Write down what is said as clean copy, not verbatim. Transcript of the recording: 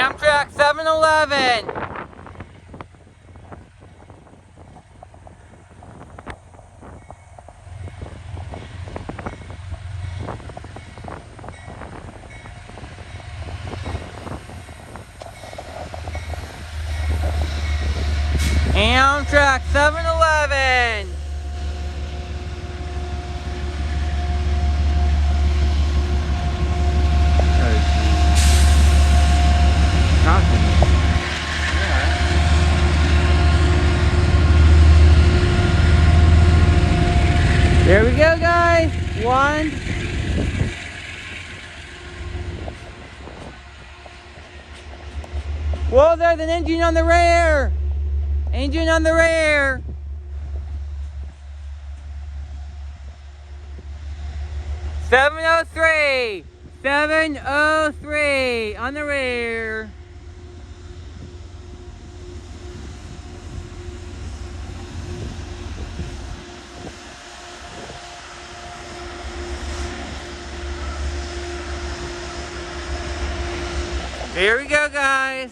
Amtrak711. Amtrak711. There we go, guys. One. Whoa, there's an engine on the rear. Engine on the rear. "703. 703 on the rear. Here we go, guys.